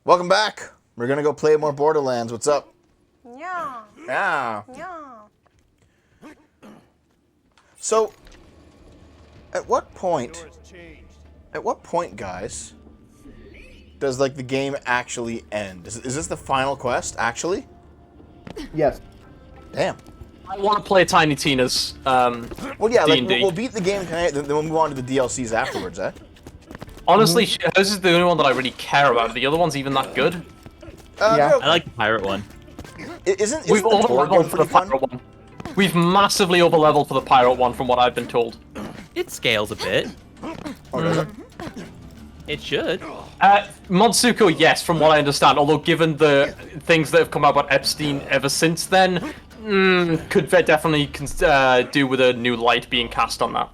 Welcome back. We're gonna go play more Borderlands. What's up? Yeah. Yeah. Yeah. So, at what point, guys, does like the game actually end? Is this the final quest? Actually? Yes. Damn. I want to play Tiny Tina's Well, yeah. Like D&D. we'll beat the game tonight, then we'll move on to the DLCs afterwards, eh? Honestly, hers is the only one that I really care about. The other one's even that good. Yeah. I like the pirate one. Isn't We've the Tor over-leveled one for the pretty fun? pirate one. We've massively over-leveled for the pirate one, from what I've been told. It scales a bit. Or does it? It should. Monsuko, yes, from what I understand. Although, given the things that have come out about Epstein ever since then, could definitely do with a new light being cast on that.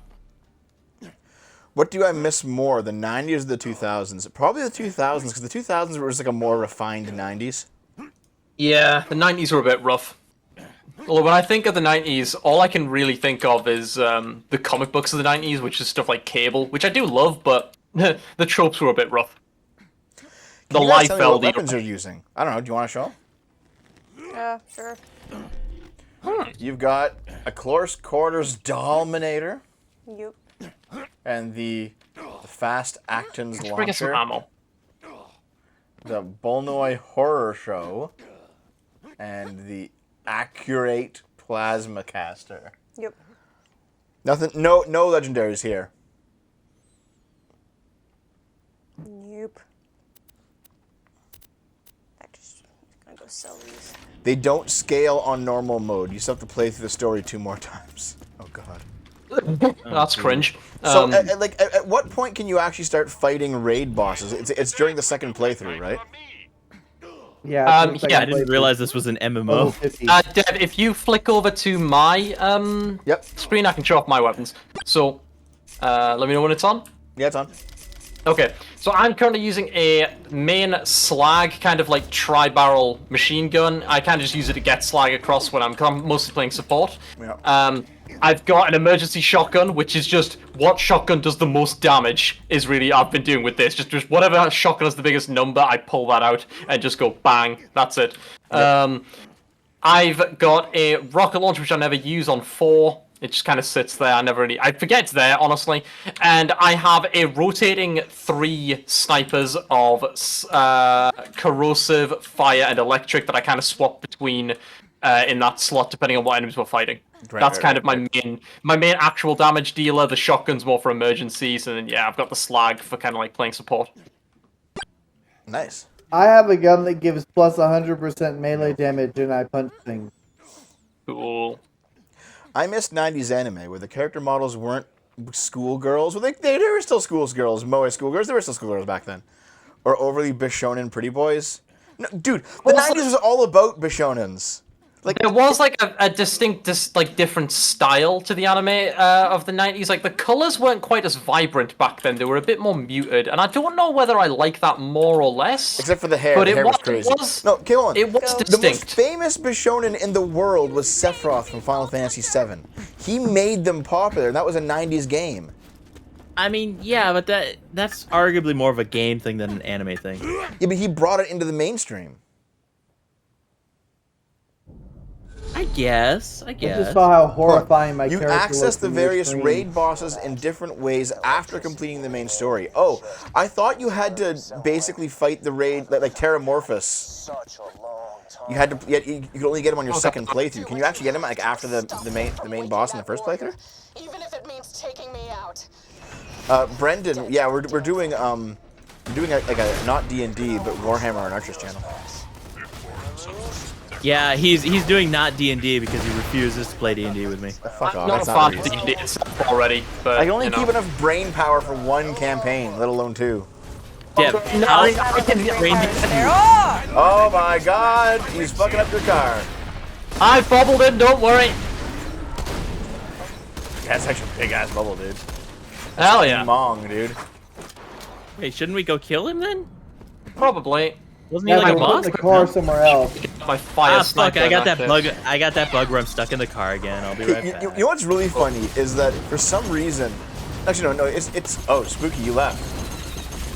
What do I miss more, the 90s or the 2000s? Probably the 2000s, because the 2000s was like a more refined 90s. Yeah, the 90s were a bit rough. Although when I think of the 90s, all I can really think of is the comic books of the 90s, which is stuff like Cable, which I do love, but the tropes were a bit rough. The You guys life tell me what felt weapons you're using. I don't know. Do you want to show? Yeah, sure. You've got a close quarters Dominator Yep. and the fast Acton's Bring us some launcher, ammo. the Bolnoy Horror Show, and the Accurate Plasma Caster. Yep. Nothing. No legendaries here. Yep. I just gonna go sell these. They don't scale on normal mode. You still have to play through the story 2 more times. Oh god. That's cringe. So, at what point can you actually start fighting raid bosses? It's during the second playthrough, right? Yeah. Yeah, I didn't realize this was an MMO. 50. Deb, if you flick over to my Yep. screen, I can show off my weapons. So, let me know when it's on. Yeah, it's on. Okay, so I'm currently using a main slag, kind of like tri-barrel machine gun. I kind of just use it to get slag across when cause I'm mostly playing support. Yeah. I've got an emergency shotgun, which is just what shotgun does the most damage, is really I've been doing with this. Just whatever shotgun has the biggest number, I pull that out and just go bang, that's it. Yep. I've got a rocket launcher, which I never use on 4. It just kind of sits there. I forget it's there, honestly. And I have a rotating 3 snipers of corrosive, fire, and electric that I kind of swap between in that slot, depending on what enemies we're fighting. That's kind of my main actual damage dealer. The shotgun's more for emergencies, and then yeah, I've got the slag for kind of like playing support. Nice. I have a gun that gives plus 100% melee damage and I punch things. Cool. I missed 90s anime where the character models weren't schoolgirls. Well, they were still schoolgirls, moe schoolgirls. They were still schoolgirls back then. Or overly bishonen pretty boys. No, dude, the 90s was all about bishonens. Like, There was like a distinct, different style to the anime of the 90s. Like the colors weren't quite as vibrant back then; they were a bit more muted. And I don't know whether I like that more or less. except for the hair. But The it hair was, was crazy. no, No, kill on. it was The most distinct. famous bishonen in the world was Sephiroth from Final Fantasy VII. He made them popular, and that was a 90s game. I mean, yeah, but that's arguably more of a game thing than an anime thing. Yeah, but he brought it into the mainstream. I guess. I just saw how horrifying my You character was. access the from your various screen. raid bosses in different ways after completing the main story. Oh, I thought you had to basically fight the raid like Terramorphous. You had to. You could only get him on your second playthrough. Can you actually get him like after the main boss in the first playthrough? Even if it means taking me out. Brendan, yeah, we're doing like a not D&D but Warhammer on Archer's channel. Yeah, he's doing not D&D because he refuses to play D&D with me. Fuck off. Not That's a not fan the of reason. D&D itself already, but I can only you know. keep enough brain power for 1 campaign, let alone 2. Yeah, No, I can Oh my god, he's fucking up your car. I bubbled him. Don't worry. That's actually a big ass bubble, dude. Hell yeah. Mong, dude. Wait, shouldn't we go kill him then? Probably. Wasn't he Yeah, like a but boss? put the car somewhere else. My fire Ah, fuck! sniper I got that shit. bug. I got that bug where I'm stuck in the car again. I'll be right back. You know what's really funny is that for some reason, actually no, it's oh Spooky, you left.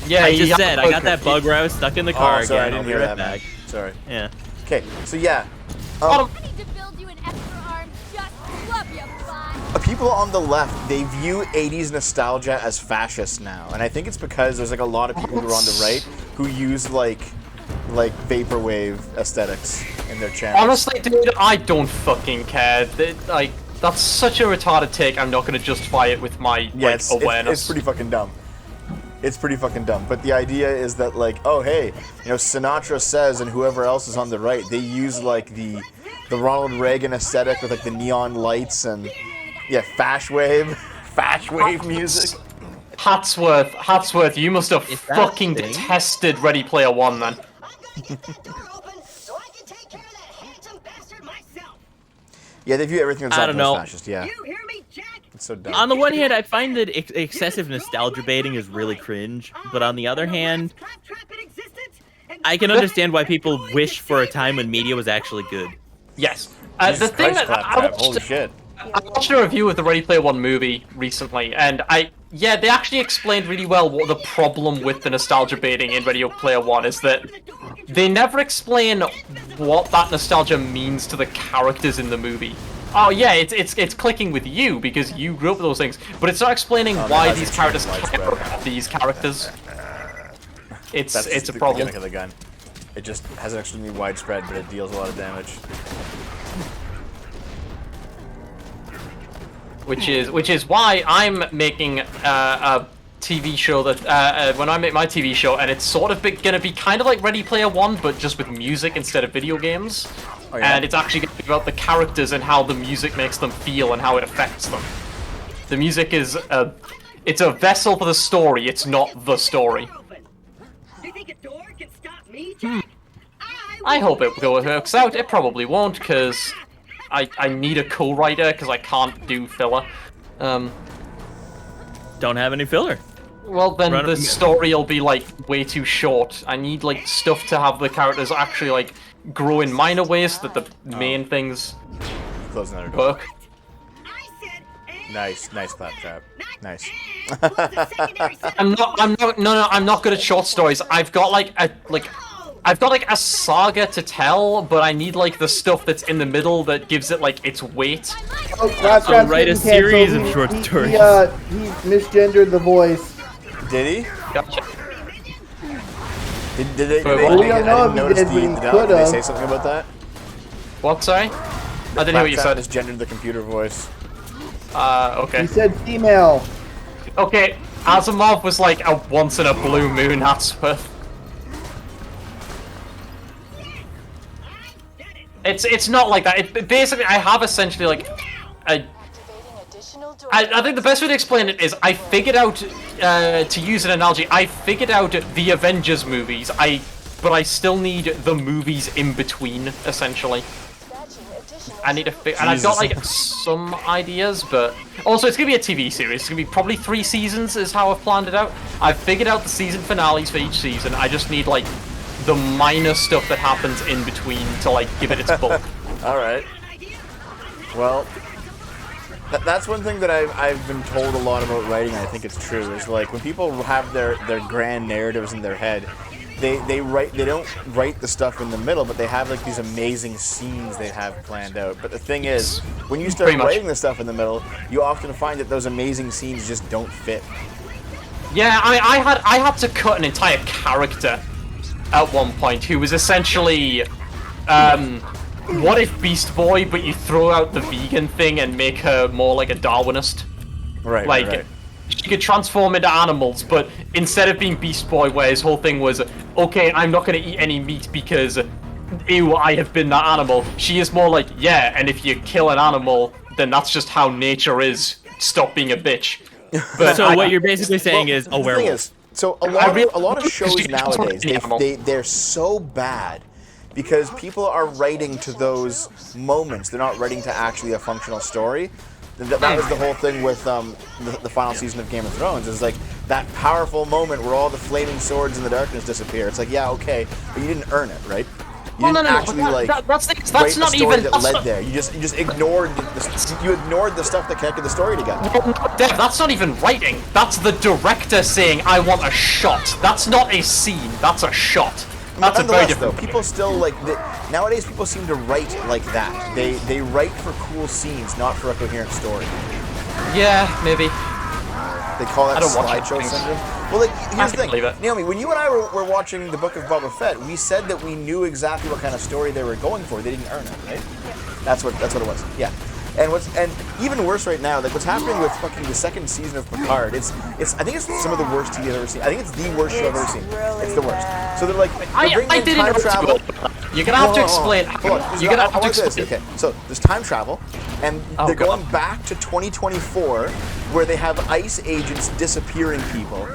Yeah, I just yeah, said I got that bug where I was stuck in the car Oh, sorry, I again. I'll didn't be hear right that, man. back. Sorry. Yeah. Okay, so yeah. Bottom. I need to build you an extra arm just to love you, bud. People on the left, they view 80s nostalgia as fascist now. And I think it's because there's like a lot of people who are on the right who use like vaporwave aesthetics in their channels. Honestly, dude, I don't fucking care. Like, that's such a retarded take. I'm not gonna justify it with my Yeah, like awareness. it's pretty fucking dumb. It's pretty fucking dumb. But the idea is that like, oh hey, you know, Sinatra says and whoever else is on the right, they use like the Ronald Reagan aesthetic with like the neon lights and yeah, fash wave music. Hatsworth, you must have Is that a fucking thing? detested Ready Player One then. Yeah, they view everything that's I not don't know. fascist. Yeah, it's so dumb. On the one hand, I find that excessive nostalgia baiting is really cringe, but on the other hand, I can understand why people wish for a time when media was actually good. Yes. Jesus The thing Christ, that Claptrap, holy shit. I watched a review of the Ready Player One movie recently, and they actually explained really well what the problem with the nostalgia baiting in Ready Player One is that they never explain what that nostalgia means to the characters in the movie. Oh yeah, it's clicking with you because you grew up with those things, but it's not explaining why that's these extremely characters widespread. care about these characters. It's That's a the problem. gimmick of the gun. It just has an extremely widespread, but it deals a lot of damage. Which is why I'm making a TV show that when I make my TV show, and it's sort of gonna be kind of like Ready Player One, but just with music instead of video games. Oh, yeah? And it's actually gonna be about the characters and how the music makes them feel and how it affects them. The music is it's a vessel for the story. It's not the story. I hope it works out. It probably won't, because I need a co-writer because I can't do filler. Don't have any filler. Well, then Run- the story will be like way too short. I need like stuff to have the characters actually like grow in minor ways so that the main things Close another door. work. Nice Claptrap. Nice. I'm not good at short stories. I've got like a saga to tell, but I need like the stuff that's in the middle that gives it like its weight. Oh, Claptrap's write a getting series canceled. of short stories. He misgendered the voice. Did he? Gotcha. Did they? Well, Did we they don't know if he notice did, but he did could've. they say something about that? What? Sorry, I didn't hear what you Claptrap said. misgendered the computer voice. Okay. He said female. Okay. Asimov was like a once in a blue moon Hatsworth. It's not like that. Basically, I have essentially like a. I think the best way to explain it is I figured out, to use an analogy, I figured out the Avengers movies, but I still need the movies in between, essentially. I need to and I've got like some ideas, but also it's gonna be a TV series. It's gonna be probably 3 seasons is how I've planned it out. I've figured out the season finales for each season. I just need like the minor stuff that happens in between to like give it its bulk. All right. Well, that's one thing that I've been told a lot about writing. And I think it's true. Is like when people have their grand narratives in their head, they don't write the stuff in the middle, but they have like these amazing scenes they have planned out. But the thing is, when you start Pretty much. writing the stuff in the middle, you often find that those amazing scenes just don't fit. Yeah, I had to cut an entire character at one point who was essentially what if Beast Boy, but you throw out the vegan thing and make her more like a Darwinist. Right. Like, Right. she could transform into animals, but instead of being Beast Boy, where his whole thing was, okay, I'm not going to eat any meat because, ew, I have been that animal. She is more like, yeah, and if you kill an animal, then that's just how nature is. Stop being a bitch. But So what you're basically saying is a The thing werewolf. is, so a lot of shows She can transform nowadays, into an animal. they're so bad because people are writing to those moments. They're not writing to actually a functional story. That was the whole thing with the final season of Game of Thrones. Is like that powerful moment where all the flaming swords in the darkness disappear. It's like, yeah, okay, but you didn't earn it, right? You didn't no. actually like That's write not the story even. that That's led not, there. You just ignored you ignored the stuff that connected the story together. Dev, that's not even writing. That's the director saying, "I want a shot." That's not a scene. That's a shot. That's a very Nonetheless, though, different. people still like nowadays. People seem to write like that. They write for cool scenes, not for a coherent story. Yeah, maybe. They call that I don't watch slideshow it. syndrome. Well, like, here's the can believe thing, it. Naomi. When you and I were watching the Book of Boba Fett, we said that we knew exactly what kind of story they were going for. They didn't earn it, right? That's what it was. Yeah. And even worse right now, like what's happening with fucking the second season of Picard, it's I think it's some of the worst TV I've ever seen. I think it's the worst show I've ever seen. really It's the worst. bad. So they're like they're bringing I in didn't time travel. You're gonna have to explain. Hold on. You're gonna have to I want this. explain. Okay, so there's time travel, and they're God. going back to 2024, where they have ICE agents disappearing people.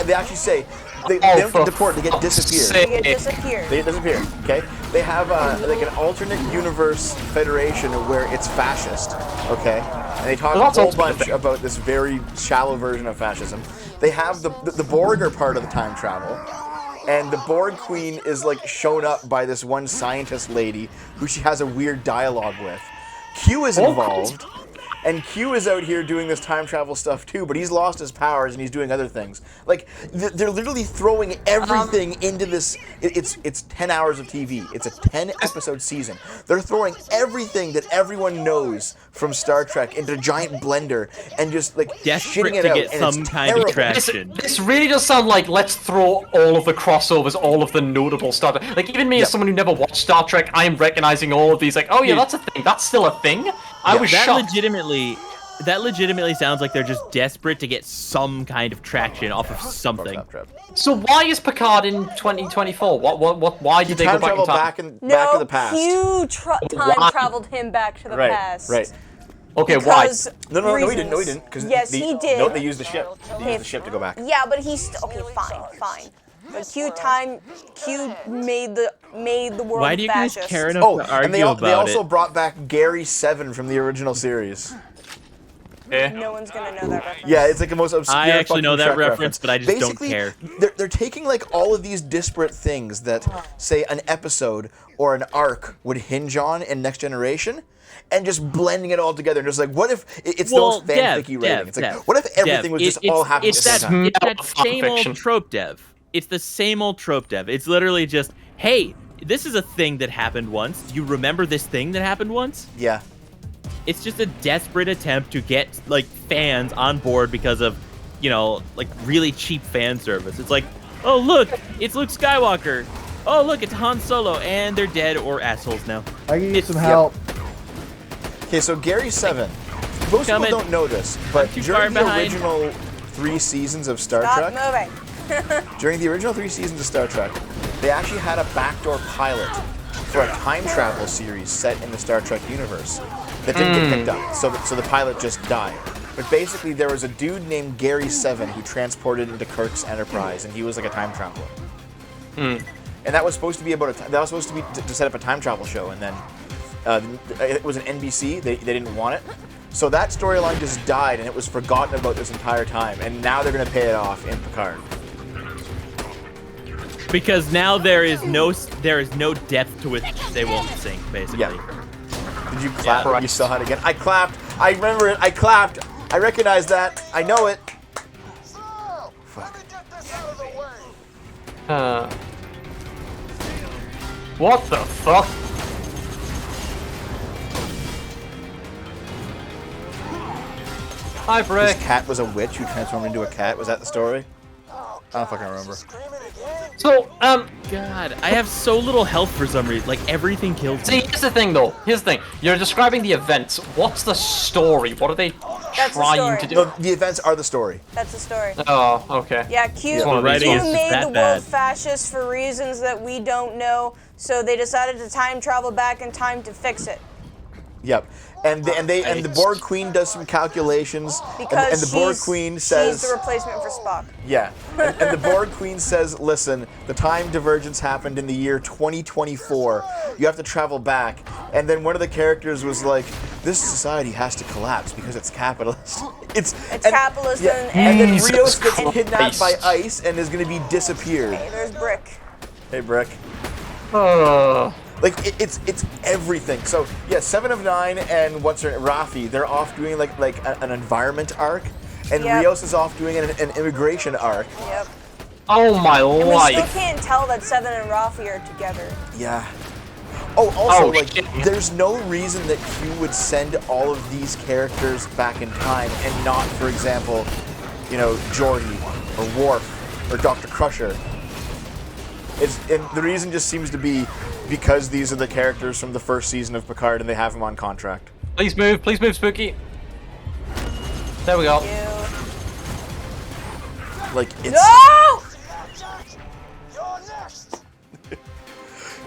They actually say they don't for deport; they get fuck's disappeared. sake. They get disappeared. They disappear. Okay, they have like an alternate universe federation where it's fascist. Okay, and they talk Well, that's a whole also a bunch thing. about this very shallow version of fascism. They have the Borg are part of the time travel. And the Borg Queen is like shown up by this one scientist lady who she has a weird dialogue with. Q is involved, and Q is out here doing this time travel stuff too, but he's lost his powers and he's doing other things. Like they're literally throwing everything into this. It's 10 hours of TV. It's a 10 episode season. They're throwing everything that everyone knows from Star Trek into a giant blender and just like Desperate shitting it to out. get and some it's kind of terrible. traction. This really does sound like let's throw all of the crossovers, all of the notable Star Trek. Like even me as someone who never watched Star Trek, I am recognizing all of these. Like, oh yeah, that's a thing. That's still a thing. I was That shocked. legitimately sounds like they're just desperate to get some kind of traction off of something. Fucked up. So why is Picard in 2024? Why did they go Time back in travel time? back in No, to the past. Q Why? time traveled him back to the past. Right. Okay, Because No, he reasons. didn't. No, he didn't. Because Yes, he did. No, they used the ship. They used the ship to go back. Yeah, but he's okay. Fine. But Q made the world Why do you guys fascist. care enough Oh, to and they argue about also it? brought back Gary 7 from the original series. why? No one's gonna know that reference. Yeah, it's like the most obscure. I actually know fucking that Trek reference, but I just don't Basically, care. They're taking like all of these disparate things that, say, an episode or an arc would hinge on in Next Generation, and just blending it all together. And just like, what if it's those fanficky ratings? It's like, what if everything was just all happening at the same time? It's that Fan same old fiction. trope dev. It's the same old trope dev. It's literally just, hey, this is a thing that happened once. Do you remember this thing that happened once? Yeah. It's just a desperate attempt to get like fans on board because of, like really cheap fan service. It's like, oh look, it's Luke Skywalker. Oh look, it's Han Solo, and they're dead or assholes now. I can use It's- some help. Okay, so Gary 7. Most people Coming. don't know this, but too during far the behind. original 3 seasons of Star Stop Trek, moving. during the original 3 seasons of Star Trek, they actually had a backdoor pilot for a time travel series set in the Star Trek universe that didn't get picked up. So the pilot just died. But basically, there was a dude named Gary 7 who transported into Kirk's Enterprise, and he was like a time traveler. And that was supposed to be that was supposed to be to set up a time travel show, and then it was an NBC. They didn't want it. So that storyline just died, and it was forgotten about this entire time. And now they're going to pay it off in Picard. Because now there is no depth to which they won't sink, basically. Yeah. Did you clap? Yeah. You saw it again. I clapped. I remember it. I clapped. I recognize that. I know it. Fuck. What the fuck? Hi, Brick. This cat was a witch who transformed into a cat. Was that the story? I don't fucking remember. So, God, I have so little health for some reason. Like everything kills see, me. here's the thing, though. Here's the thing. You're describing the events. What's the story? What are they That's the trying story. to do? No, the events are the story. That's the story. Oh, okay. Yeah, Q, one of these Q ones. is made that the world bad. fascist for reasons that we don't know, so they decided to time travel back in time to fix it. Yep. And the Borg Queen does some calculations. Because and the Borg Queen says, she's the replacement for Spock. yeah. And the Borg Queen says, listen, the time divergence happened in the year 2024. You have to travel back. And then one of the characters was like, this society has to collapse because it's capitalist. It's capitalist and then Jesus Rios gets kidnapped by Christ. ICE and is going to be disappeared. Hey, there's Brick. Hey, Brick. Like it's everything. So yeah, 7 of 9 and what's her Rafi, they're off doing like an environment arc, and Yep. Rios is off doing an immigration arc. Yep. Oh my And we still life. can't tell that Seven and Rafi are together. Yeah. Oh, also, Oh, like, shit. there's no reason that Q would send all of these characters back in time and not, for example, you know, Geordi or Worf or Dr. Crusher. And the reason just seems to be because these are the characters from the first season of Picard and they have them on contract. Please move, Spooky. There we go. Ew. Like, it's No!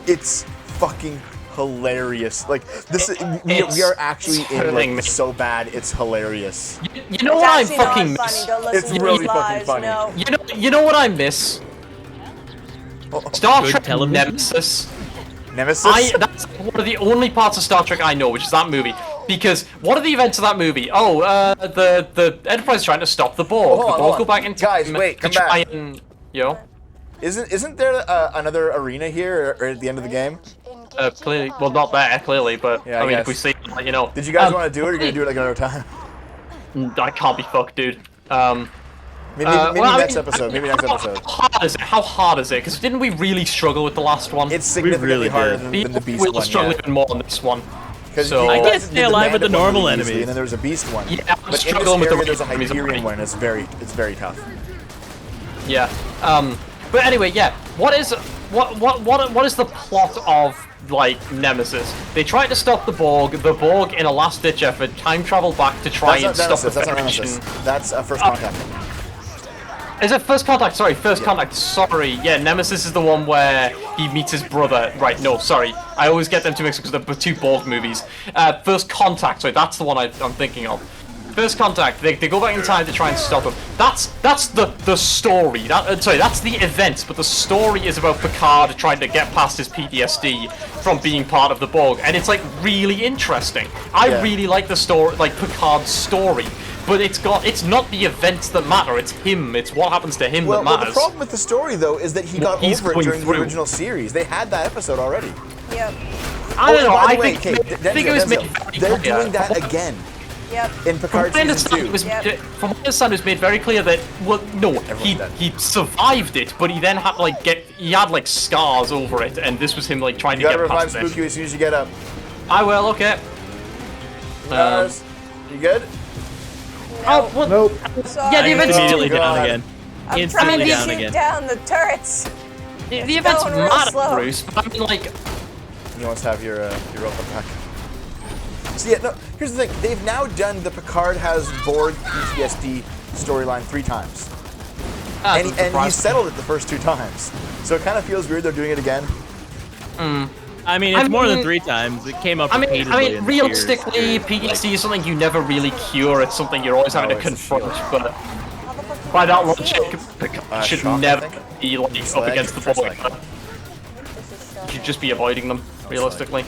it's fucking hilarious. Like, this is, we It's are actually in killing me. like so bad it's hilarious. You know what I It's actually fucking not miss? funny. Don't listen It's to really these fucking lies. funny. No. You know what I miss? Star Good Trek television? Nemesis. Nemesis? That's one of the only parts of Star Trek I know, which is that movie. Because what are the events of that movie? Oh, the Enterprise is trying to stop the Borg. Hold on, The Borg hold go on. back in Guys, time wait, to come try back. and Isn't there another arena here or at the end of the game? clearly, well, not there clearly, but Yeah, I I mean, guess. if we see, it, you know. Did you guys want to do it or are you going to do it like another time? I can't be fucked, dude. Maybe well, I next mean, episode. Maybe next episode. How hard is it? Because didn't we really struggle with the last one? It's significantly really harder did. than the Beast We'll one. struggle Yeah. even more on this one. Because So- you I guys can't did stay alive with the Manda one normal really easily, enemies. and then there was a Beast one. Yeah, I'm but in this struggling with the area, there's a enemies Hyperion already. one. And it's very tough. Yeah. But anyway, yeah. What is the plot of like Nemesis? They tried to stop the Borg. The Borg, in a last-ditch effort, time traveled back to try That's and not stop the Nemesis. That's not Federation. Nemesis. That's First Contact. Is it First Contact? Sorry, First Contact. Sorry. Yeah, Nemesis is the one where he meets his brother. Right, no, sorry. I always get them too mixed because they're two Borg movies. First Contact, sorry, that's the one I'm thinking of. First Contact, they go back in time to try and stop him. That's the story. That's the event, but the story is about Picard trying to get past his PTSD from being part of the Borg, and it's like really interesting. I Yeah. really like the story, like Picard's story. But it's not the events that matter, it's him, it's what happens to him that Well, matters. the problem with the story though is that he got He's over it going during the through. original series. They had that episode already. Yep. I don't know, by the I way, think, okay, I think it was made Denzel, very they're clear. doing that again Yep. in Picard From my season understanding, 2. it was Yep. from my understanding, it was made very clear that he did. he survived it, but he then had he had like scars over it, and this was him like trying You to gotta get revive past it. Spooky as soon as you get up. I will, okay. Guys, you good? Oh, well, Nope. Sorry. yeah, the events Immediately Oh, down God. again. I'm Instantly trying to down shoot again. down the turrets. the events going real matter, slow. Bruce, but I mean, like, You must have your rope back. So yeah, no. Here's the thing: they've now done the Picard has Borg PTSD storyline 3 times, and he settled it the first 2 times. So it kind of feels weird they're doing it again. I mean, it's more than mean- 3 times. It came up I mean, repeatedly. in the realistically, series. PTSD is something you never really cure. It's something you're always having to it's a confront. shield. But How the fuck do by you that get logic, shields? Picard should shock, I never think. be like up Slag, against the first Borg. slag. This is You should just be avoiding them, realistically.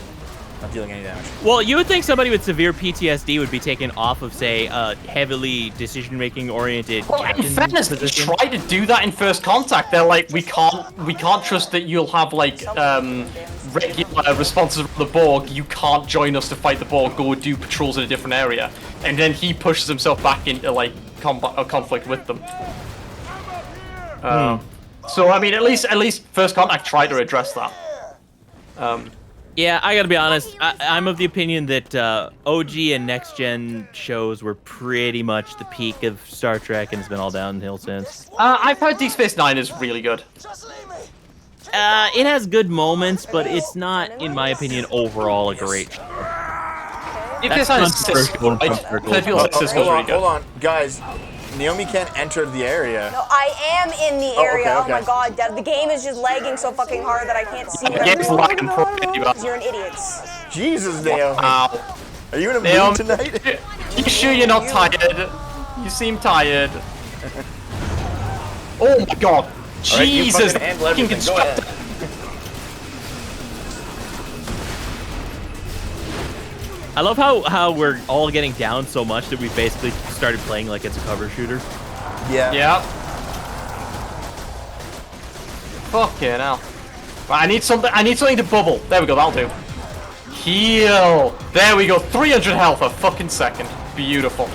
Not dealing any damage. Well, you would think somebody with severe PTSD would be taken off of, say, a heavily decision-making oriented Well, in captain fairness, they position. try to do that in First Contact. They're like, we can't trust that you'll have like regular responses from the Borg. You can't join us to fight the Borg. Go do patrols in a different area, and then he pushes himself back into like conflict with them. So I mean, at least First Contact tried to address that. Yeah, I gotta be honest. I'm of the opinion that OG and next gen shows were pretty much the peak of Star Trek, and it's been all downhill since. I've heard Deep Space Nine is really good. It has good moments, but it's not, in my opinion, overall a great show. Deep Space Nine is Cisco, right? controversial. I feel like Cisco's hold really on, good. hold on, guys. Naomi can't enter the area. No, I am in the area. okay, Oh my okay. god, Dev. The game is just lagging so fucking hard that I can't see The game's what I'm lagging doing. pretty bad. 'Cause you're an idiot. Jesus, Naomi. Ow. Are you in a mood Naomi, tonight? you sure you're not tired? You seem tired. Oh my god. All right, you Jesus, fucking the handle fucking everything. Go ahead. constructor. I love how we're all getting down so much that we basically started playing like it's a cover shooter. Yeah. Yeah. Fucking hell. Right, I need something to bubble. There we go, that'll do. Heal. There we go, 300 health a fucking second. Beautiful.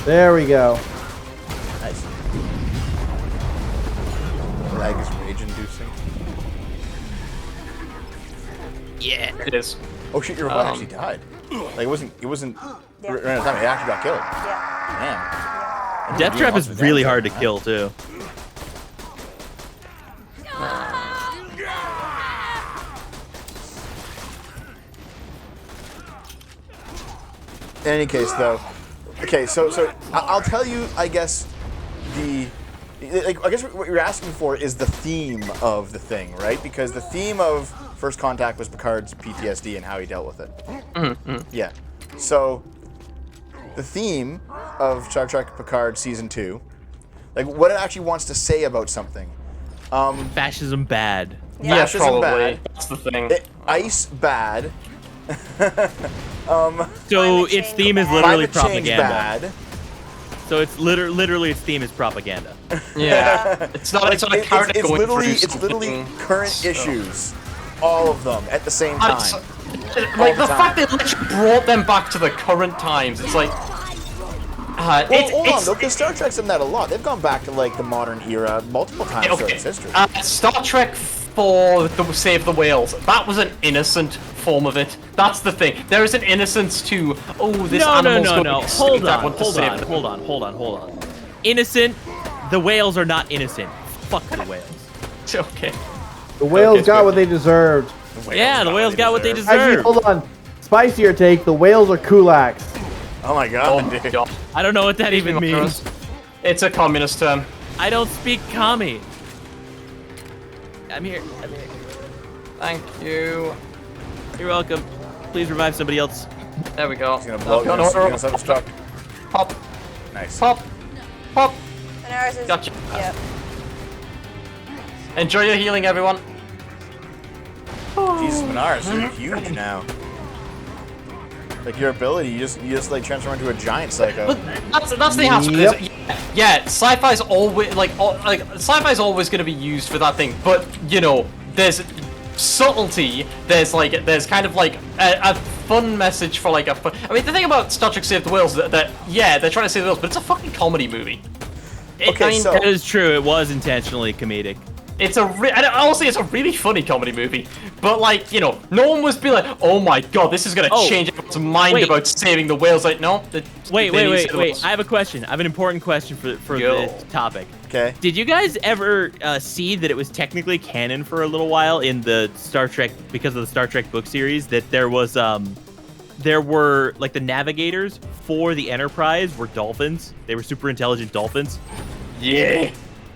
There we go. Nice. Lag is rage-inducing. Yeah, it is. Oh shit, your robot actually died. Like, it wasn't Yeah. right at the time, it actually got killed. Yeah. Damn. Death Trap is really hard to kill too. In any case, though, okay, so I'll tell you, I guess, I guess what you're asking for is the theme of the thing, right? Because the theme of First Contact was Picard's PTSD and how he dealt with it. Yeah. So, the theme of Star Trek Picard Season 2, like, what it actually wants to say about something. Fascism bad. Yeah, Fascism probably. bad. That's the thing. Ice bad. So Climate its change theme is bad. literally Climate change propaganda. bad. So it's literally its theme is propaganda. Yeah. It's not a character It's going literally, through it's literally something. current issues. All of them at the same And time. like the the fact they literally brought them back to the current times, it's like. Well, hold on, though, because Star Trek's done that a lot. They've gone back to, like, the modern era multiple times throughout its history. Star Trek for the Save the Whales. That was an innocent form of it. That's the thing. There is an innocence to, oh, this animal's going to be extinct, I want to save them. Hold on. Innocent. The whales are not innocent. Fuck the whales. Okay. The whales Okay, got so- what they deserved. Yeah, the whales got what they Actually, deserve. hold on. Spicier take. The whales are kulaks. Oh my Oh god, my dude. god. I don't know what that even means. It's a communist term. I don't speak commie. I'm here. Thank you. You're welcome. Please revive somebody else. There we go. He's gonna blow. No, He's no, gonna no. self-destruct. Pop, Nice. pop, pop. And ours is. Gotcha. Yep. Enjoy your healing, everyone. Jesus, Minars, you're huge now. Like, your ability, you just like transform into a giant psycho. But that's the answer. Yep. Yeah, sci-fi's always sci-fi's always going to be used for that thing. But you know, there's subtlety. There's kind of like a fun message for like a fun. I mean, the thing about Star Trek Save the Whales that yeah, they're trying to save the whales, but it's a fucking comedy movie. Okay, I mean, so- That is true. It was intentionally comedic. it's honestly, it's a really funny comedy movie. But like, you know, no one was being like, "Oh my god, this is gonna change everyone's mind wait. about saving the whales." Like, no. Wait. they need to save the I whales. have a question. I have an important question for Go. this topic. Okay. Did you guys ever see that it was technically canon for a little while in the Star Trek, because of the Star Trek book series, that there were like the navigators for the Enterprise were dolphins. They were super intelligent dolphins. Yeah.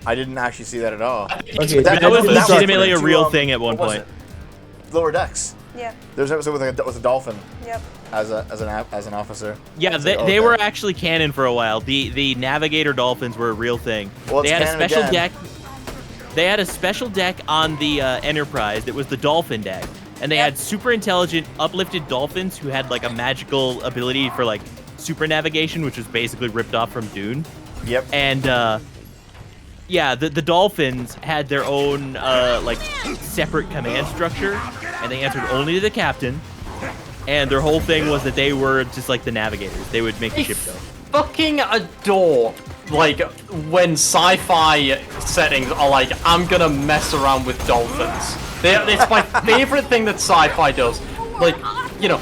I didn't actually see that at all. Okay, That was that legitimately a into, real thing at one what was point. it? Lower Decks. Yeah. There's an episode with a dolphin Yep. as an officer. Yeah, It's like, they okay. were actually canon for a while. The navigator dolphins were a real thing. Well, it's they had a canon special again. deck. They had a special deck on the Enterprise that was the dolphin deck, and they had super intelligent, uplifted dolphins who had like a magical ability for like super navigation, which was basically ripped off from Dune. Yep. And yeah, the dolphins had their own like separate command structure, and they answered only to the captain. And their whole thing was that they were just like the navigators. They would make the ship go. Fucking adore like when sci-fi settings are like, I'm gonna mess around with dolphins. It's my favorite thing that sci-fi does. Like, you know,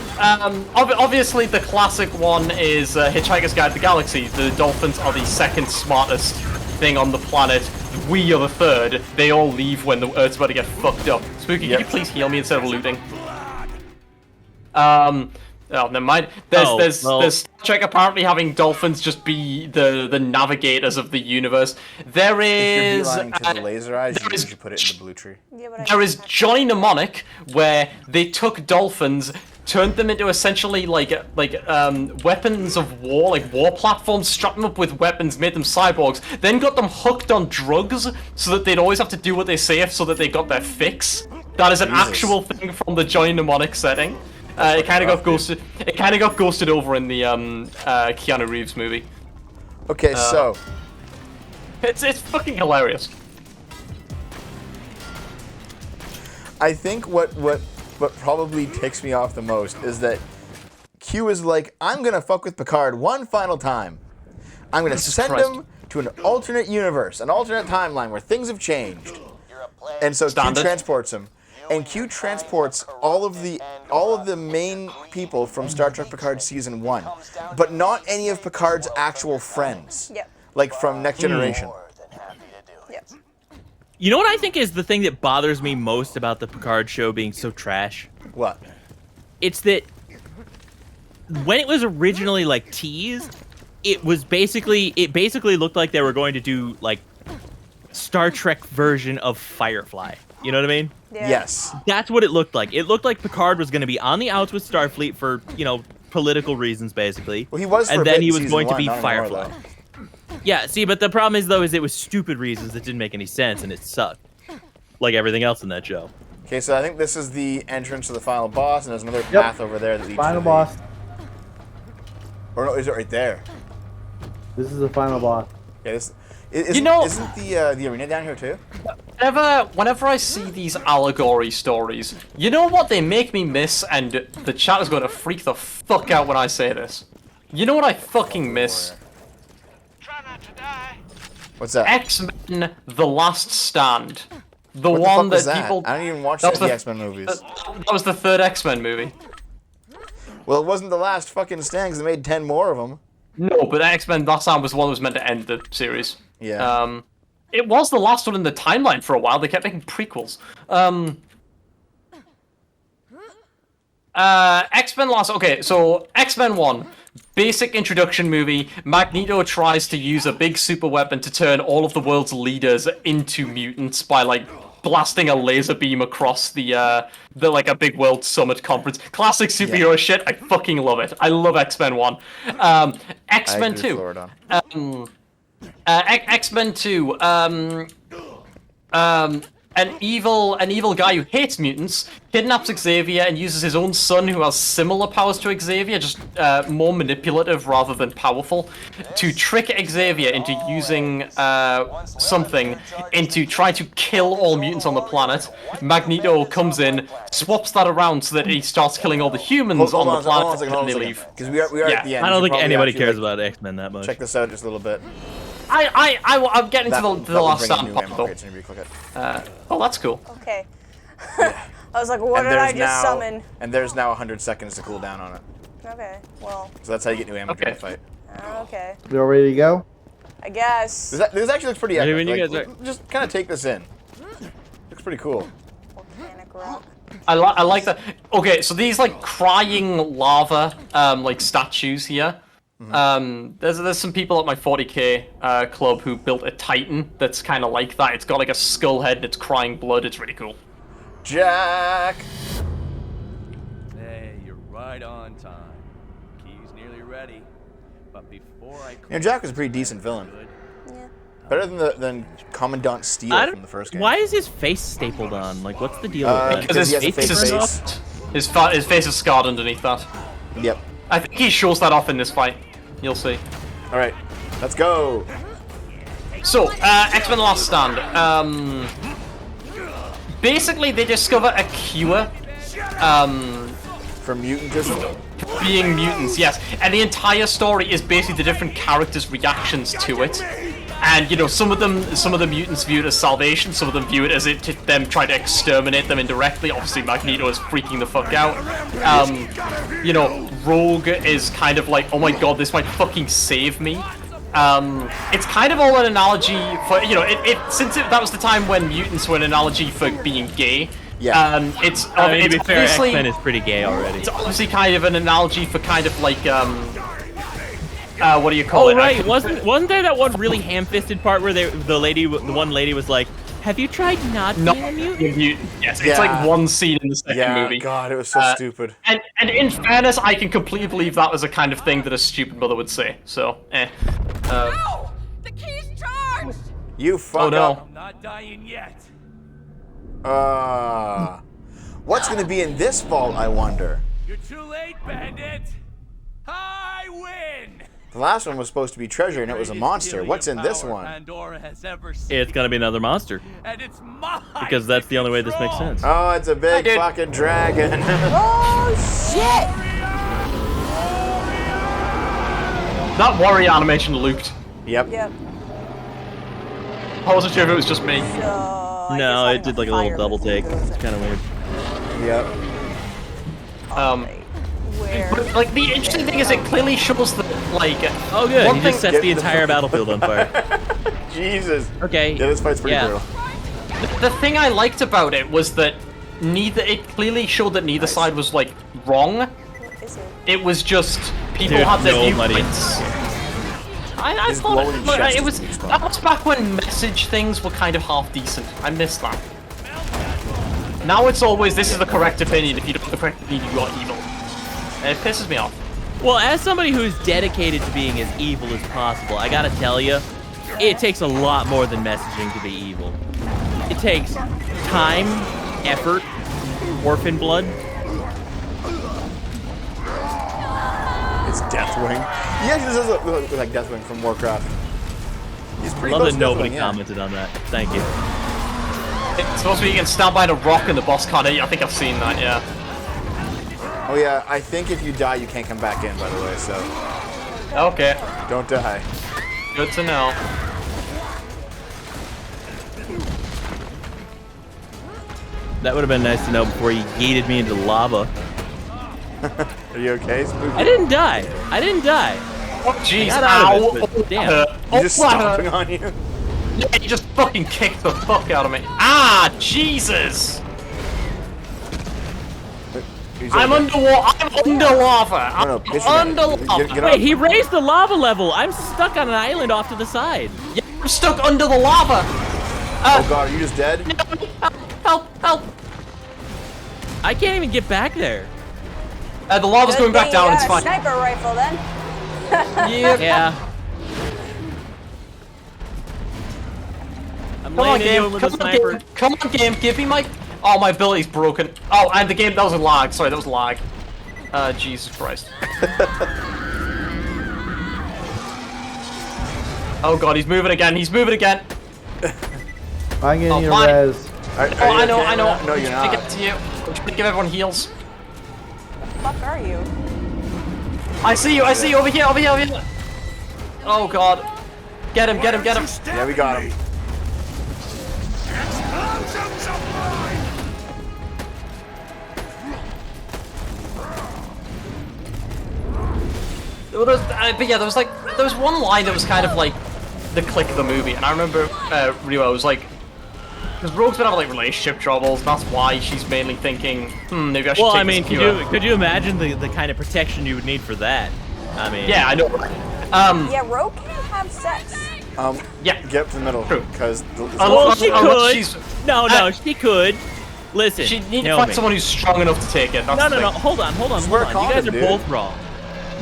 obviously the classic one is Hitchhiker's Guide to the Galaxy. The dolphins are the second smartest thing on the planet. We are the third. They all leave when the Earth's about to get fucked up. Spooky, can you please heal me instead of looting? Oh, never mind. There's Star Trek apparently having dolphins just be the navigators of the universe. There If is you're beelining to the laser eyes, there you is- should put it in the blue tree. Yeah, but there is Johnny Mnemonic, where they took dolphins, turned them into essentially like weapons of war, like war platforms, strapped them up with weapons, made them cyborgs, then got them hooked on drugs so that they'd always have to do what they say so that they got their fix. That is an Jesus. actual thing from the Johnny Mnemonic setting. It kind of got ghosted. It kind of got ghosted over in the Keanu Reeves movie. Okay, so It's fucking hilarious. I think what probably ticks me off the most is that Q is like, I'm gonna fuck with Picard one final time. I'm gonna send Christ. him to an alternate universe, an alternate timeline where things have changed. And so Standard. Q transports him. And Q transports all of the main people from Star Trek Picard Season 1, but not any of Picard's actual friends. Yep. Like from Next Generation. Yep. You know what I think is the thing that bothers me most about the Picard show being so trash? What? It's that when it was originally like teased, it basically looked like they were going to do like Star Trek version of Firefly. You know what I mean? Yeah. Yes. That's what it looked like. It looked like Picard was going to be on the outs with Starfleet for, political reasons, basically. Well, he was for and a then bit he in was Season going to 1, be not anymore, Firefly. though. Yeah, see, but the problem is, though, is it was stupid reasons that didn't make any sense, and it sucked. Like everything else in that show. Okay, so I think this is the entrance to the final boss, and there's another path over there that leads Final to boss. Or no, is it right there? This is the final boss. Yeah, this. Isn't, isn't the arena down here too? Whenever I see these allegory stories, you know what they make me miss, and the chat is going to freak the fuck out when I say this. You know what I fucking miss? What's that? X-Men: The Last Stand. The What the one fuck was that that? people. I don't even watch That the was the- X-Men movies. That was the third X-Men movie. Well, it wasn't the last fucking stand because they made 10 more of them. No, but X-Men Last Stand was the one that was meant to end the series. Yeah. It was the last one in the timeline for a while. They kept making prequels. X-Men Last... Okay, so X-Men 1. Basic introduction movie. Magneto tries to use a big super weapon to turn all of the world's leaders into mutants by, like, blasting a laser beam across the like, a big world summit conference. Classic superhero shit. I fucking love it. I love X-Men 1. X-Men 2. X-Men 2. An evil guy who hates mutants kidnaps Xavier and uses his own son, who has similar powers to Xavier, just more manipulative rather than powerful, to trick Xavier into using something into trying to kill all mutants on the planet. Magneto comes in, swaps that around so that he starts killing all the humans on the planet, and they leave. Because we are Yeah. at the end. I don't We think should anybody probably cares actually, about X-Men that much. Check this out just a little bit. I'm getting to the last stand pop, though. Crates whenever you click it. Oh, that's cool. Okay. I was like, what And did I there's just summon? And there's now 100 seconds to cool down on it. Okay, well, So that's how you get new ammo during the Okay. fight. okay. We all ready to go? I guess. This actually looks pretty Ready epic. when you Like, guys just kind of take this in. Looks pretty cool. Volcanic rock. I like that. Okay, so these like crying lava like statues here. There's some people at my 40k club who built a Titan that's kind of like that. It's got like a skull head and it's crying blood. It's really cool. Jack! Hey, you're right on time. Key's nearly ready. But before I You know, Jack was a pretty decent villain. Yeah. Better than Commandant Steele I from don't- the first game. Why is his face stapled on? Like, what's the deal with that? Because he has a face fake is face. his face is scarred underneath that. Yep. I think he shows that off in this fight. You'll see. All right, let's go. So, X-Men Last Stand. Basically, they discover a cure. For mutantism. Being mutants, yes. And the entire story is basically the different characters' reactions to it. And you know, some of the mutants view it as salvation, some of them view it as them trying to exterminate them indirectly. Obviously, Magneto is freaking the fuck out. You know, Rogue is kind of like, oh my god, this might fucking save me. It's kind of all an analogy for, you know, that was the time when mutants were an analogy for being gay. Yeah. It's I mean, to be fair, obviously X-Men is pretty gay already. it's obviously kind of an analogy for kind of like what do you call it? Oh right, wasn't there that one really ham-fisted part where the one lady was like, "Have you tried not being a mutant?" Yes, it's Yeah. like one scene in the second Yeah. movie. God, it was so stupid. And in fairness, I can completely believe that was a kind of thing that a stupid mother would say. So, Ow! The key's charged! You fuck oh no. up. I'm not dying yet. What's gonna be in this vault, I wonder? You're too late, Bandit. I win. The last one was supposed to be treasure, and it was a monster. What's in this one? Pandora has ever seen. It's gonna be another monster. And it's mine. Because that's the only way this makes sense. Oh, it's a big did. fucking dragon. Oh shit! That warrior animation looped. Yep. Yep. I wasn't sure if it was just me. So, I No, guess it did like a little fire double take. resistance. It's kind of weird. Yep. Where? But, like, the interesting thing is it clearly shows that, like... Oh, good. One He just thing- sets the entire battlefield on fire. Jesus. Okay. Yeah, this fight's pretty Yeah. brutal. The thing I liked about it was that it clearly showed that neither side was, like, wrong. What is it? It was just people Dude, had their no, buddy. viewpoints. I His thought glowing look, chest it is was a good spot. that was back when message things were kind of half decent. I missed that. Now it's always this is the correct opinion. If you don't have the correct opinion, you are evil. It pisses me off. Well, as somebody who's dedicated to being as evil as possible, I gotta tell you, it takes a lot more than messaging to be evil. It takes time, effort, orphan blood. It's Deathwing. He actually does look like Deathwing from Warcraft. He's pretty Love close that to nobody Deathwing, yeah. commented on that. Thank you. It's supposed to be you can stand behind a rock and the boss can't hit you. I think I've seen that. Yeah. Oh yeah, I think if you die, you can't come back in, by the way, so Okay. don't die. Good to know. That would have been nice to know before you yeeted me into lava. Are you okay, Spooky? I didn't die. I didn't die. Oh jeez. got out Ow. of it, but damn. He's just Oh, that stomping hurt. on you. Yeah, you just fucking kicked the fuck out of me. Ah, Jesus. He's I'm okay. underwater. I'm under lava. No, no, I'm pitch him under in. lava. Get Wait, up. he raised the lava level. I'm stuck on an island off to the side. Yeah, I'm stuck under the lava. Oh god, are you just dead? Help! Help! I can't even get back there. The lava's Good going back thing down. you It's got a fine. sniper rifle then. Yep. Yeah. I'm Come on, laying game. in with Come a on, sniper. game. Come on, game. Give me my. Oh, my ability's broken. Oh, and the game. That was a lag. Sorry, that was lag. Jesus Christ. Oh god, he's moving again. He's moving again. I'm gonna Oh, need a fine. res. Are Oh, you I know. okay? I know. No, I'm you're trying to not. get to you. I'm trying to give everyone heals. Fuck are you? I see you. I see you over here. Over here. Over here. Oh god. Get him. Get him. Get him. Yeah, we got him. But yeah, there was one line that was kind of like the click of the movie, and I remember Rio was like, because Rogue's been having like relationship troubles, and that's why she's mainly thinking, maybe I should Well, take I mean, this cure. could you imagine the kind of protection you would need for that? I mean, Yeah, I know. Yeah, Rogue can't have sex. Yeah. Get up to the middle, True. because Well, she Unless could. she's- No, she could. Listen, She needs to Naomi. find someone who's strong enough to take it. That's No, the no, thing. hold on. Wear a You guys condom, are dude. both wrong.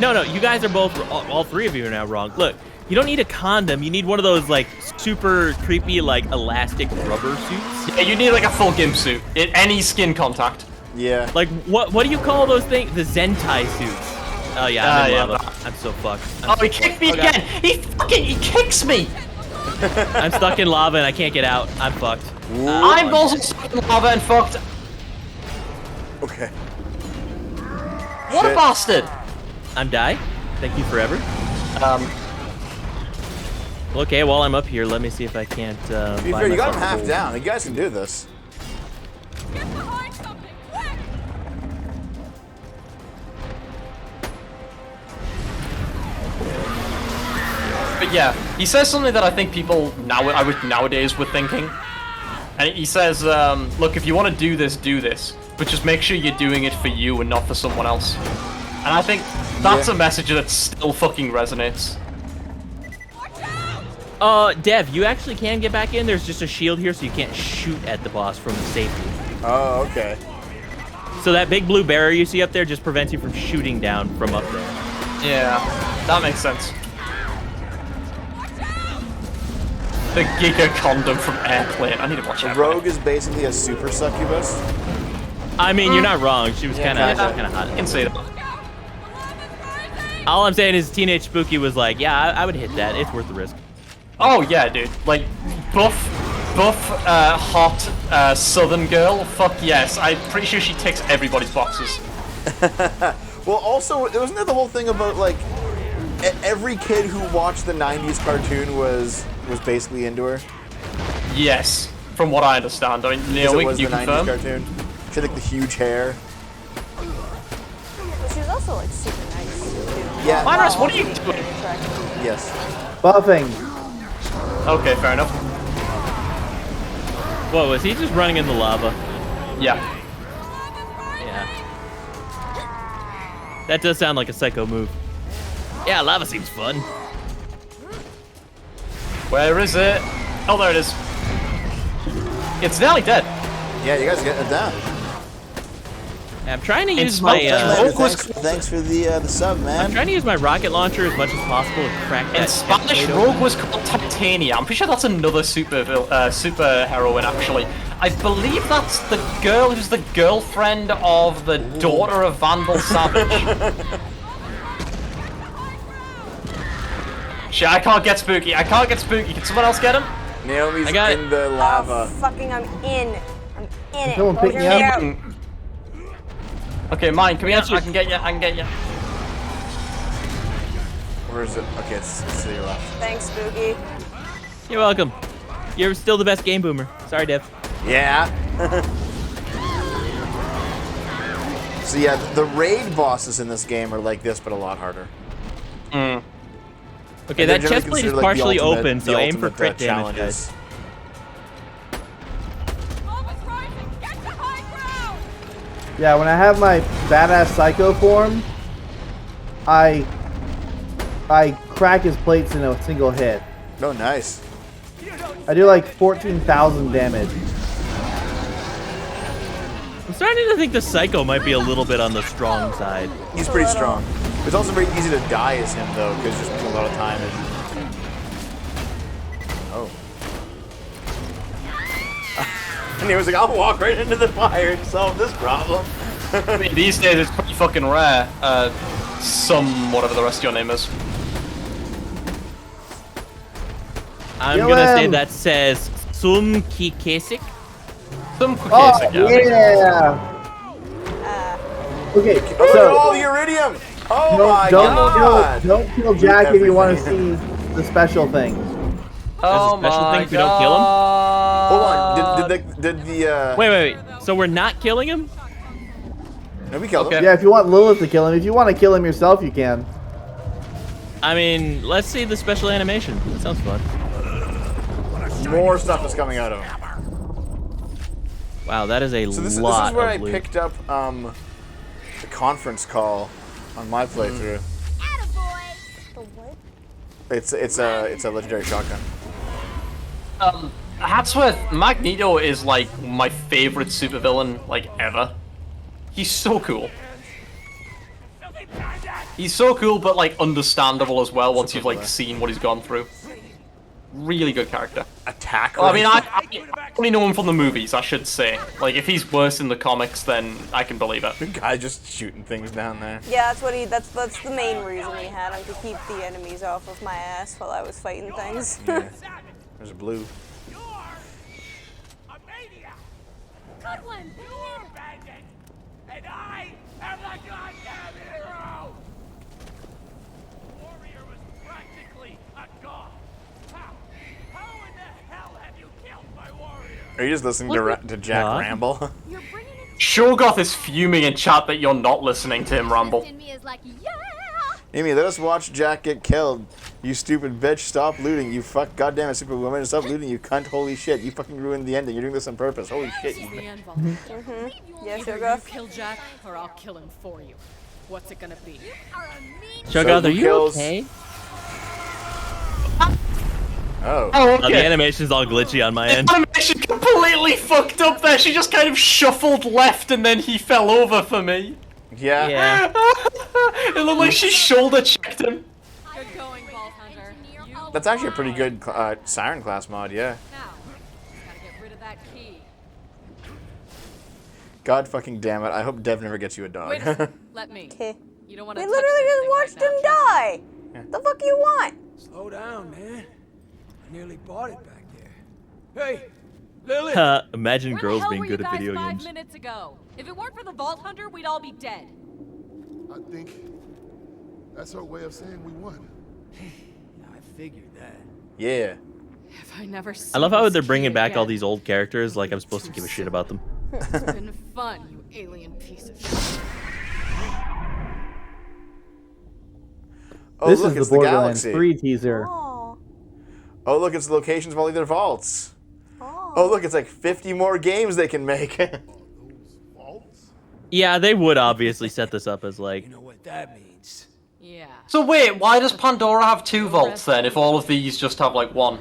No, you guys are both, all three of you are now wrong. Look, you don't need a condom. You need one of those, like, super creepy, like, elastic rubber suits. Yeah, you need like a full gimp suit. Any skin contact. yeah. Like, what do you call those things? The Zentai suits. Oh, yeah, I'm in yeah, lava. I'm so fucked. Oh, he kicked me again! He kicks me! I'm stuck in lava and I can't get out. I'm fucked. I'm also stuck in lava and fucked. Okay. What a Shit. bastard! I'm die. Thank you forever. Okay, while I'm up here, let me see if I can't. To be buy fair, you got myself him a half gold. down. You guys can do this. Get behind something, quick! But yeah, he says something that I think people nowadays were thinking. And he says, look, if you want to do this, but just make sure you're doing it for you and not for someone else. And I think that's Yeah. a message that still fucking resonates. Dev, you actually can get back in. There's just a shield here, so you can't shoot at the boss from safety. Oh, okay. So that big blue barrier you see up there just prevents you from shooting down from up there. Yeah, that makes sense. The Giga condom from Airplane. I need to watch that. Rogue is basically a super succubus. I mean, you're not wrong. She was kind of kinda. hot. I can see that. All I'm saying is Teenage Spooky was like, yeah, I would hit that. It's worth the risk. Oh yeah, dude. Like buff, hot Southern girl. Fuck yes. I'm pretty sure she ticks everybody's boxes. Well, also, wasn't there the whole thing about like every kid who watched the '90s cartoon was basically into her? Yes, from what I understand. I mean, Because Leo, it was you the confirm? 90s cartoon. She had like the huge hair. But she was also like super nice. Yeah. Minus, what are you doing? Yes. Buffing. Okay, fair enough. What, was he just running in the lava? Yeah. Yeah. That does sound like a psycho move. Yeah, lava seems fun. Where is it? Oh, there it is. It's nearly dead. Yeah, you guys are getting it down. I'm trying to use smoke my that Thanks for the sub, I'm man. trying to use my rocket launcher as much as possible to crack that. In Spanish, plate Rogue open. was called Titania. I'm pretty sure that's another super heroine, actually. I believe that's the girl who's the girlfriend of the daughter of Vandal Savage. Shit, I can't get Spooky. I can't get Spooky. Can someone else get him? Naomi's I got in the Oh, lava. fucking, I'm in. I'm in it. Someone pick me Over up. here. Okay, mine. Come here. I can get you. I can get you. Where is it? Okay, it's to your left. Thanks, Spooky. You're welcome. You're still the best game boomer. Sorry, Dev. Yeah. So yeah, the raid bosses in this game are like this, but a lot harder. Mm. Okay, And they're that generally chest plate is considered, like, the partially ultimate- open, the so aim for ultimate, crit damage, challenges. guys. Lava's rising! Get to high ground! Yeah, when I have my badass psycho form, I crack his plates in a single hit. Oh, nice. I do like 14,000 damage. I'm starting to think the Psycho might be a little bit on the strong side. He's pretty strong. It's also very easy to die as him, though, because you're spending a lot of time in... Oh. And he was like, I'll walk right into the fire and solve this problem. I mean, these days it's pretty fucking rare. Whatever the rest of your name is. I'm Kill gonna say him. that says Sum Kikesik. Some Oh, cookies, yeah! Okay, Look at so all the iridium! Oh my god! don't kill Jack if you want to see the special thing. Oh special my thing if we don't kill him? Hold on, did the Wait. So we're not killing him? No, we killed Okay. him. Yeah, if you want Lilith to kill him. If you want to kill him yourself, you can. I mean, let's see the special animation. That sounds fun. More stuff is coming out of him. Wow, that is a So this lot is where of I loot. picked up the conference call on my playthrough. Attaboy! The what? It's a legendary shotgun. Hatsworth, Magneto is like my favorite supervillain like ever. He's so cool. He's so cool, but like understandable as well once you've like seen what he's gone through. Really good character. Attack. Well, I mean, rifle. I only know him from the movies, I should say. Like, if he's worse in the comics, then I can believe it. The guy just shooting things down there. Yeah, that's what he. That's the main reason he had him, to keep the enemies off of my ass while I was fighting things. Yeah. There's a blue. A maniac! Good one! You're bandit! And I am the goddamn hero! Warrior was practically a god. How in the hell have you killed my warrior? Are you just listening to Jack God. ramble? You're bringing it Shogoth is fuming in chat that you're not listening to him ramble. in me is like, yeah! Amy, let us watch Jack get killed. You stupid bitch, stop looting. You fuck goddamn it, superwoman. Stop looting, you cunt. Holy shit, you fucking ruined the ending. You're doing this on purpose. Holy shit. This is the end, Vol. Yeah, Either you Shogoth. kill Jack, or I'll kill him for you. What's it gonna be? Are a mean Shogoth, who are you kills- okay? Oh. Oh, The okay. animation's all glitchy on my end. The animation completely fucked up there. She just kind of shuffled left and then he fell over for me. Yeah. Yeah. It looked like she shoulder checked him. Good going, Vault Hunter. You That's actually a pretty good Siren class mod, yeah. now. Gotta get rid of that key. God fucking damn it. I hope Dev never gets you a dog. Wait, let me. Okay. You don't want We to literally just watched him die. The fuck you want? Slow down, man. I nearly bought it back there. Hey, Lily! Imagine Where the girls hell being were good you at guys video 5 games. minutes ago? If it weren't for the Vault Hunter, we'd all be dead. I think that's her way of saying we won. I figured that. Yeah. If I never see I love how this they're bringing kid back all again. these old characters like I'm supposed to give a shit about them. It's been fun, you alien piece of shit. Oh, This look, is it's the the Borderlands galaxy. 3 teaser. Oh. Oh, look, it's the locations of all their vaults. Oh. Oh, look, it's like 50 more games they can make. Yeah, they would obviously set this up as like. You know what that means. Yeah. So wait, why does Pandora have 2 vaults then? If all of these just have like 1,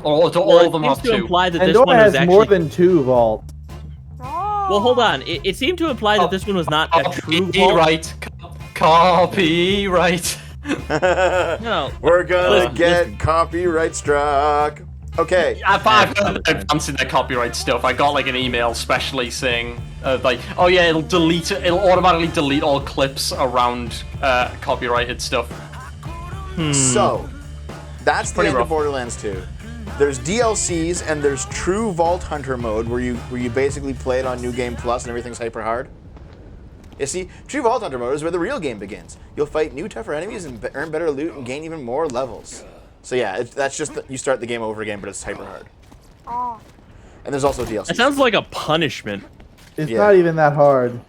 or do all Well, of them it seems have to 2? imply that this Pandora one was has actually. more than 2 vaults. Oh. Well, hold on. It seemed to imply that this one was not a true vault. Copyright. Copyright. No. We're gonna Listen, get listen. copyright struck. Okay. I've answered their copyright stuff. I got like an email specially saying, like, oh yeah, it'll automatically delete all clips around copyrighted stuff. So, that's the Pretty end rough. of Borderlands 2. There's DLCs and there's true Vault Hunter mode where you basically play it on New Game Plus and everything's hyper hard. You see, true Vault Hunter mode is where the real game begins. You'll fight new, tougher enemies and earn better loot and gain even more levels. So yeah, that's just you start the game over again, but it's hyper hard. Oh. And there's also DLC. That sounds like a punishment. It's Yeah. not even that hard.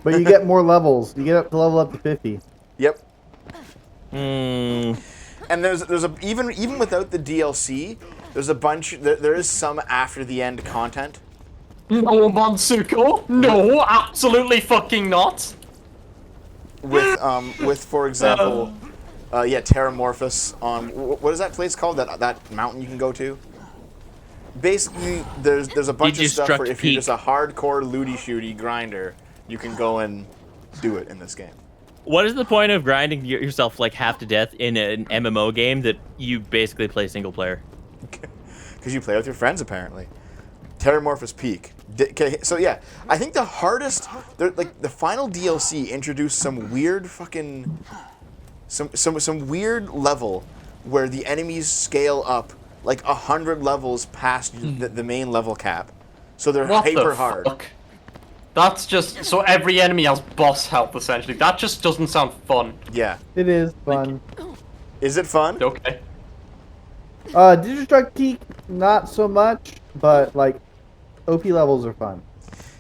But you get more levels. You get up to level up to 50. Yep. Hmm. And there's a even without the DLC, there's a bunch. There is some after the end content. No, Monsuko. No, absolutely fucking not. With for example, Terramorphous on what is that place called? That mountain you can go to. Basically, there's a bunch of stuff where if you're just a hardcore looty shooty grinder, you can go and do it in this game. What is the point of grinding yourself like half to death in an MMO game that you basically play single player? Because you play with your friends apparently. Terramorphous Peak. So yeah, I think the hardest, like the final DLC introduced some weird fucking, some weird level where the enemies scale up like 100 levels past the main level cap, so they're What hyper the hard. fuck? That's just so every enemy has boss health essentially. That just doesn't sound fun. Yeah. It is fun. Is it fun? Okay. Digistruct Peak, not so much, but like OP levels are fun.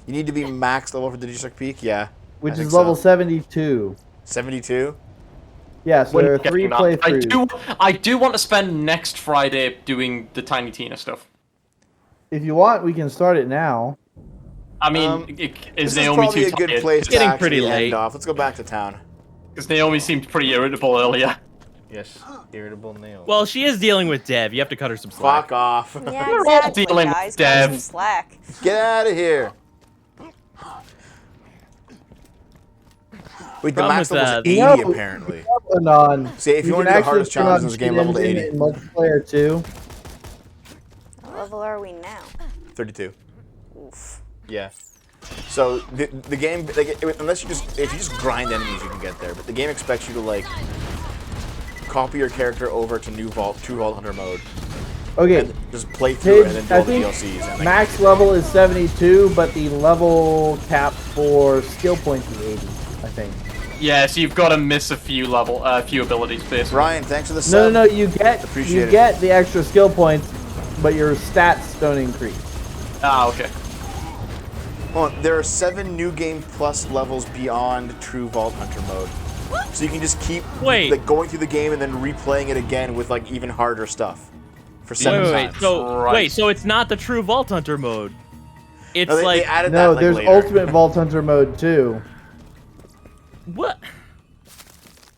You need to be max level for the Digistruct Peak. Yeah. Which I think is level so. 72. 72. Yeah, so there are 3 Getting that. playthroughs. I do want to spend next Friday doing the Tiny Tina stuff. If you want, we can start it now. I mean, This is is Naomi probably too a good tired? place to getting actually pretty end late. off. Let's go back to town. Because Naomi seemed pretty irritable earlier. Yes, irritable nail. Well, she is dealing with Dev. You have to cut her some slack. Fuck off. Yeah, We're all exactly, dealing with guys. Cut some Dev. slack. Get out of here. Wait, the Problem max with level's that- 80 No. apparently. Anon. See, if you want to do the hardest challenges in this game, level to 80. In multiplayer too. What level are we now? 32. Oof. Yeah. So the game, like, unless if you just grind enemies, you can get there. But the game expects you to like copy your character over to True Vault Hunter mode, Okay, and just play through it and then do I all the think DLCs. And then max level is 72, but the level cap for skill points is 80, I think. Yeah, so you've got to miss a few abilities basically. Ryan, thanks for the No, sub. no, you get Appreciate it. the extra skill points, but your stats don't increase. Ah, okay. Hold on, there are 7 New Game Plus levels beyond True Vault Hunter mode. So you can just keep like going through the game and then replaying it again with like even harder stuff for 7 times. So it's not the true Vault Hunter mode. It's No, they like added No, that, like, there's later. Ultimate Vault Hunter mode too. what?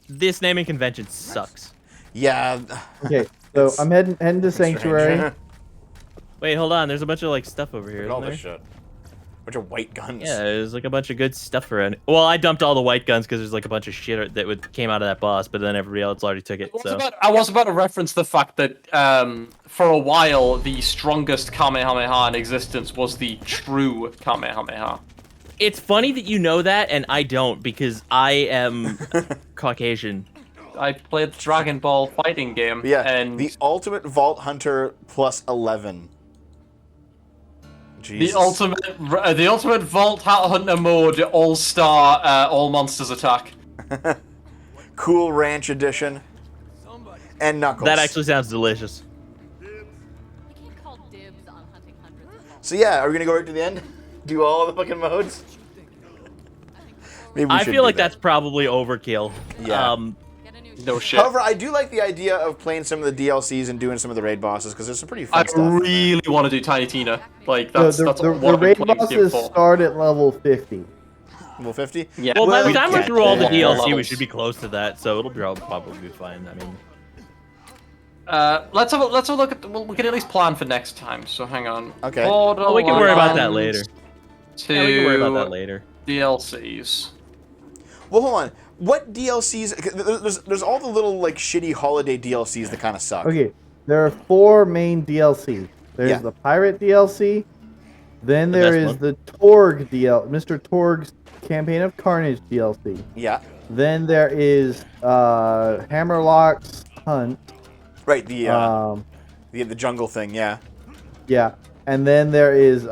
This naming convention sucks. Yeah. Okay, so I'm heading to Sanctuary. strange. Wait, hold on. There's a bunch of like stuff over here. Look at all Isn't this there? shit. Bunch of white guns. Yeah, there's like a bunch of good stuff around. Well, I dumped all the white guns because there's like a bunch of shit that came out of that boss, but then everybody else already took it. So I was about to reference the fact that for a while the strongest Kamehameha in existence was the true Kamehameha. It's funny that you know that and I don't because I am Caucasian. I played the Dragon Ball fighting game. Yeah, and the Ultimate Vault Hunter plus 11. Jesus. the ultimate Vault Hunter mode all-star all monsters attack. Cool Ranch Edition. And Knuckles. That actually sounds delicious. We can't call dibs on hunting hundreds of vaults. So yeah, are we gonna go right to the end? Do all the fucking modes? Maybe we I should feel do like that. that's probably overkill. Yeah. Get a new No shit. However, I do like the idea of playing some of the DLCs and doing some of the raid bosses because there's some pretty fun I stuff. really want to do Tiny Tina. Like that's the what I've raid been playing this game bosses for. start at level 50. Level 50? Yeah. Well, by the we time we're get through all the there. DLC, we Levels. should be close to that, so it'll probably be fine. I mean, Let's have a look at. Well, we can at least plan for next time. So hang on. Okay. oh, we can worry about that Borderlands later. 2 Yeah, we can worry about that later. DLCs. Well, hold on. What DLCs? There's all the little like shitty holiday DLCs that kind of suck. Okay, there are 4 main DLCs. There's Yeah. the Pirate DLC. Then The there best is one. the Torg Mr. Torg's Campaign of Carnage DLC. Yeah. Then there is Hammerlock's Hunt. Right. The Um, jungle thing. Yeah. yeah, and then there's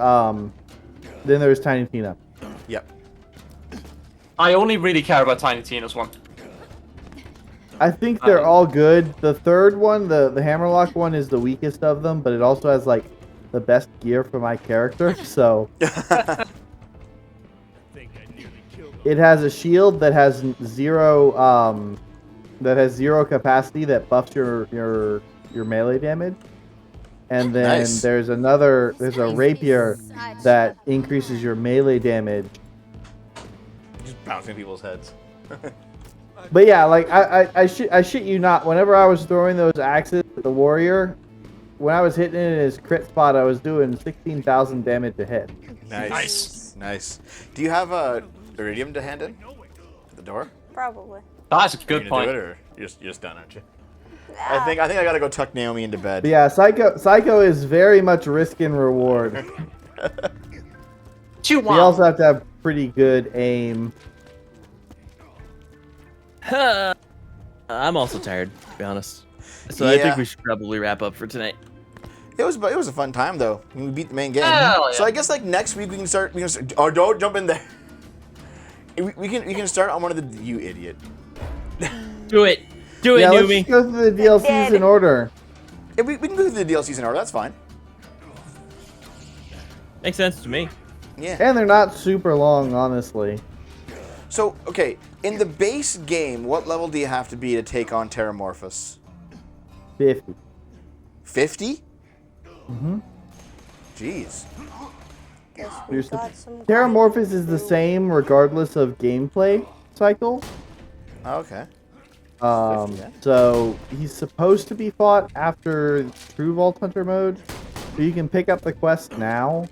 Tiny Tina. Yep. I only really care about Tiny Tina's one. I think they're all good. The third one, the Hammerlock one, is the weakest of them, but it also has like the best gear for my character. So it has a shield that has zero capacity that buffs your melee damage, and then Nice. there's a rapier that increases your melee damage. Just bouncing people's heads. But yeah, like I shit you not. Whenever I was throwing those axes at the warrior, when I was hitting it in his crit spot, I was doing 16,000 damage a hit. Nice. Nice. Do you have a iridium to hand in? At the door? Probably. That's a Are good you point. gonna do it, or you're just done, aren't you? I think I gotta go tuck Naomi into bed. But yeah, Psycho is very much risk and reward. You also have to have pretty good aim. I'm also tired, to be honest. So I Yeah. think we should probably wrap up for tonight. It was a fun time though. We beat the main game. Hell So yeah. I guess like next week we can start. Oh, don't jump in there. We can start on one of the. You idiot. Do it, Yeah, let's Newbie. go through the DLCs in order. If we can go through the DLCs in order. That's fine. Makes sense to me. Yeah. And they're not super long, honestly. So okay, in the base game, what level do you have to be to take on Terramorphous? 50. 50? Mm-hmm. Jeez. Guess we Here's the- got some Terramorphous is the same regardless of gameplay cycle. Okay. 50, yeah. So he's supposed to be fought after True Vault Hunter mode. So you can pick up the quest now.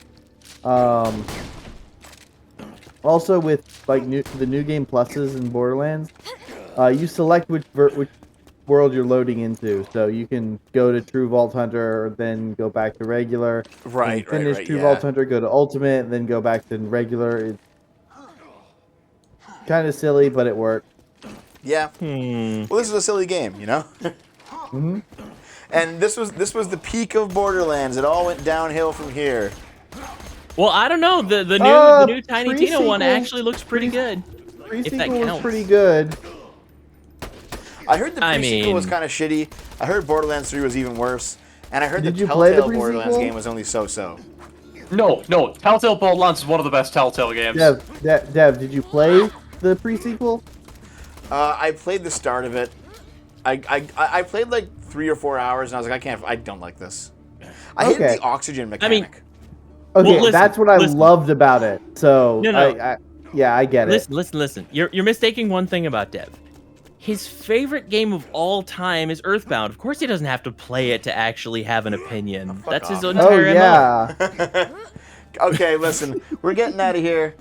Also with like the new game pluses in Borderlands, you select which world you're loading into. So you can go to True Vault Hunter, then go back to regular. Right, When you finish right, True yeah. Vault Hunter, go to Ultimate, then go back to regular. It's kind of silly, but it worked. Yeah. Well, this is a silly game, you know. Mhm. And this was the peak of Borderlands. It all went downhill from here. Well, I don't know. The new Tiny Tina one pre-sequel- actually looks pretty good. Pre-sequel that was counts. pretty good. I heard the I pre-sequel was mean- kind of shitty. I heard Borderlands 3 was even worse. And I heard Did the you play the Telltale Borderlands pre-sequel? game was only so-so. No. Telltale Borderlands is one of the best Telltale games. Dev, did you play the pre-sequel? I played the start of it. I played like 3 or 4 hours, and I was like, I don't like this. I hated Okay. the oxygen I mean- mechanic. Okay, Well, listen, that's what I listen. loved about it. So, No. I get it. Listen. You're mistaking one thing about Dev. His favorite game of all time is Earthbound. Of course, he doesn't have to play it to actually have an opinion. That's his off. Oh entire MO. yeah. Okay, listen, we're getting out of here.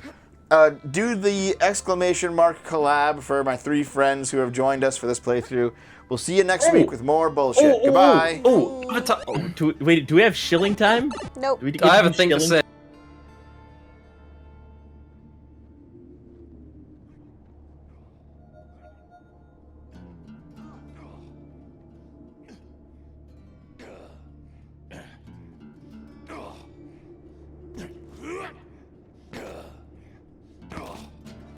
Do the exclamation mark collab for my 3 friends who have joined us for this playthrough. We'll see you next week with more bullshit. Goodbye. Do we have shilling time? Nope. Do we get I have to a do thing to shilling? say.